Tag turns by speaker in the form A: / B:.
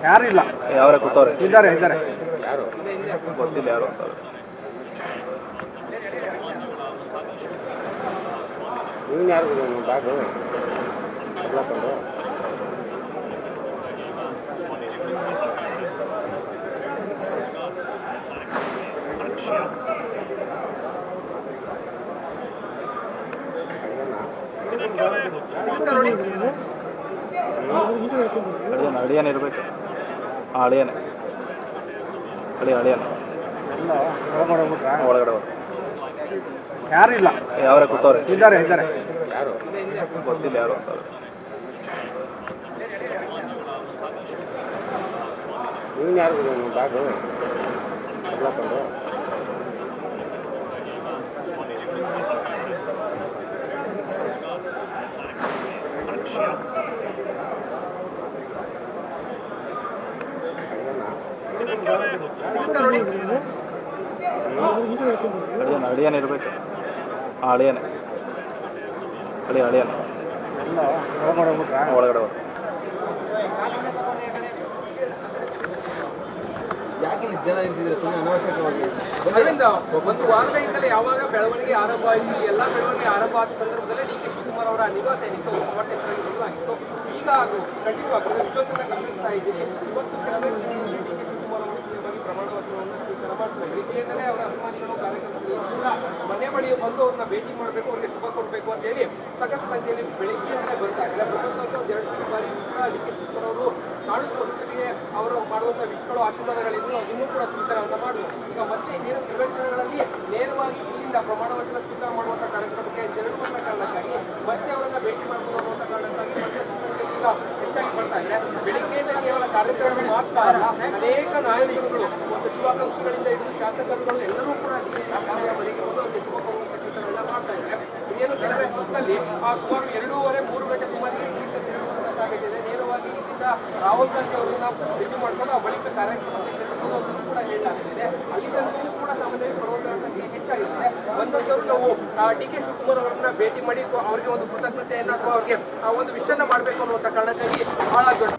A: ಯಾರು ಇಲ್ಲ.
B: ಯಾವ್ರೆ ಕೂತವ್ರೆ?
A: ಇದ್ದಾರೆ ಇದ್ದಾರೆ.
B: ಯಾರು ಗೊತ್ತಿಲ್ಲ ಯಾರು ಅಂತ.
A: ನೀನು ಯಾರು ಬ್ಯಾಗು ಹಾಕೊಂಡು
B: ಅಳಿಯನ ಇರ್ಬೇಕು. ಅಳಿಯನೆ ಅಳಿಯನೆ ಒಳಗಡೆ
A: ಯಾರು ಇಲ್ಲ.
B: ಯಾವ್ರೆ ಕೂತವ್ರೆ?
A: ಇದ್ದಾರೆ ಇದ್ದಾರೆ.
B: ಯಾರು ಗೊತ್ತಿಲ್ಲ ಯಾರು ಅಂತ.
A: ನೀನು ಯಾರು ಬ್ಯಾಗು ಹಾಕೊಂಡು
B: ಅಳಿಯನ ಇರ್ಬೇಕು. ಅಳಿಯನೆ ಒಳಗಡೆ
C: ಅರವಿಂದ, ಒಂದು ವಾರದಿಂದಲೇ ಯಾವಾಗ ಬೆಳವಣಿಗೆ ಆರಂಭ ಆಯಿತು, ಎಲ್ಲ ಬೆಳವಣಿಗೆ ಆರಂಭ ಆದ ಸಂದರ್ಭದಲ್ಲೇ ಡಿ ಕೆ ಶಿವಕುಮಾರ್ ಅವರ ನಿವಾಸ ಏನಿತ್ತು ಪವರ್ಸೆಂಟ್ರಾಗಿ ಬದಲಾಗಿತ್ತು. ಈಗ ಅದು ಕಂಟಿನ್ಯೂ ಆಗ್ತದೆ, ವಿಶ್ವಾಸನ ಗಮನಿಸ್ತಾ ಇದ್ದೀವಿ. ಇವತ್ತು ಕೆಲವೇ ಡಿ ಕೆ ಶಿವಕುಮಾರ್ ಅವರು ಸಿಎಂಆಗಿ ಪ್ರಮಾಣ ವಚನವನ್ನು ಸ್ವೀಕಾರ ಮಾಡ್ತಾರೆ. ಬೆಳಿಗ್ಗೆಯಿಂದಲೇ ಅವರ ಅಭಿಮಾನಿಗಳು ಕಾರ್ಯಕರ್ತರು ಕೂಡ ಮನೆ ಬಳಿ ಬಂದು ಅವ್ರನ್ನ ಭೇಟಿ ಮಾಡಬೇಕು, ಅವರಿಗೆ ಶುಭ ಕೊಡಬೇಕು ಅಂತ ಹೇಳಿ ಸಾಕಷ್ಟು ಸಂಖ್ಯೆಯಲ್ಲಿ ಬೆಳಿಗ್ಗೆಯಿಂದಲೇ ಬರ್ತಾ ಇದ್ದಾರೆ. ಪ್ರಪಂಚದಲ್ಲಿ ಒಂದು 2 ಬಾರಿ ಕೂಡ ಡಿ ಕೆ ಶಿವಕುಮಾರ್ ಅವರು ಕಾಣಿಸ್ಕೊಂಡು ಅವರು ಮಾಡುವಂಥ ವಿಶ್ವಗಳು ಆಶೀರ್ವಾದಗಳಿಂದ ಇನ್ನೂ ಕೂಡ ಸ್ವೀಕಾರವನ್ನು ಮಾಡುವುದು. ಈಗ ಮತ್ತೆ ಇನ್ನೇನು ಕೆಲವೇ ಕ್ಷಣಗಳಲ್ಲಿ ನೇರವಾಗಿ ಇಲ್ಲಿಂದ ಪ್ರಮಾಣ ವಚನ ಸ್ವೀಕಾರ ಮಾಡುವಂಥ ಕಾರ್ಯಕ್ರಮಕ್ಕೆ ಜರುಗುವಂಥ ಕಾರಣಕ್ಕಾಗಿ ಮತ್ತೆ ಅವರನ್ನ ಭೇಟಿ ಮಾಡಬಹುದು ಅನ್ನುವಂಥ ಕಾರಣಕ್ಕಾಗಿ ಮತ್ತೆ ಈಗ ಹೆಚ್ಚಾಗಿ ಬರ್ತಾ ಇದೆ. ಬೆಳಿಗ್ಗೆಯಿಂದ ಕೇವಲ ಕಾರ್ಯಕ್ರಮ ಮಾತ್ರ ಅಲ್ಲ, ಅನೇಕ ನಾಯಕರುಗಳು ಸಚಿವಾಕಾಂಕ್ಷಿಗಳಿಂದ ಹಿಡಿದು ಶಾಸಕರುಗಳು ಎಲ್ಲರೂ ಕೂಡ ಅವರ ಮನೆಗೆ ಬಂದು ಅವರಿಗೆ ಶುಭ ಕೊಡುವಂಥ ಕೆಲಸಗಳನ್ನ ಮಾಡ್ತಾ ಇದ್ದಾರೆ. ಇನ್ನೇನು ಕೆಲವೇ ಹೊತ್ತಲ್ಲಿ ಸುಮಾರು 2:30-3 ಗಂಟೆ ಸುಮಾರಿಗೆ ಇಲ್ಲಿಂದ ತಿರುಗುವಂಥ ಸಾಧ್ಯತೆ ಇದೆ. ನೇರವಾಗಿ ಇಲ್ಲಿಂದ ರಾಹುಲ್ ಗಾಂಧಿ ಅವರನ್ನ ಭೇಟಿ ಮಾಡ್ಕೊಂಡು ಆ ಬಳಿಕ ಕಾರ್ಯಕ್ರಮಕ್ಕೆ ತೆರಳುವುದು ಕೂಡ ಹೇಳಲಾಗುತ್ತಿದೆ. ಅಲ್ಲಿಂದಲೂ ಕೂಡ ಸಾಮಾನ್ಯವಾಗಿ ಬರುವಂಥ ಸಂಖ್ಯೆ ಹೆಚ್ಚಾಗಿರುತ್ತೆ. ಬಂದವರು ನಾವು ಡಿ ಕೆ ಶಿವಕುಮಾರ್ ಅವರನ್ನ ಭೇಟಿ ಮಾಡಿ ಅವರಿಗೆ ಒಂದು ಕೃತಜ್ಞತೆಯನ್ನು ಅಥವಾ ಅವರಿಗೆ ಒಂದು ವಿಷಯನ ಮಾಡಬೇಕು ಅನ್ನುವಂಥ ಕಾರಣಕ್ಕಾಗಿ ಬಹಳ ದೊಡ್ಡ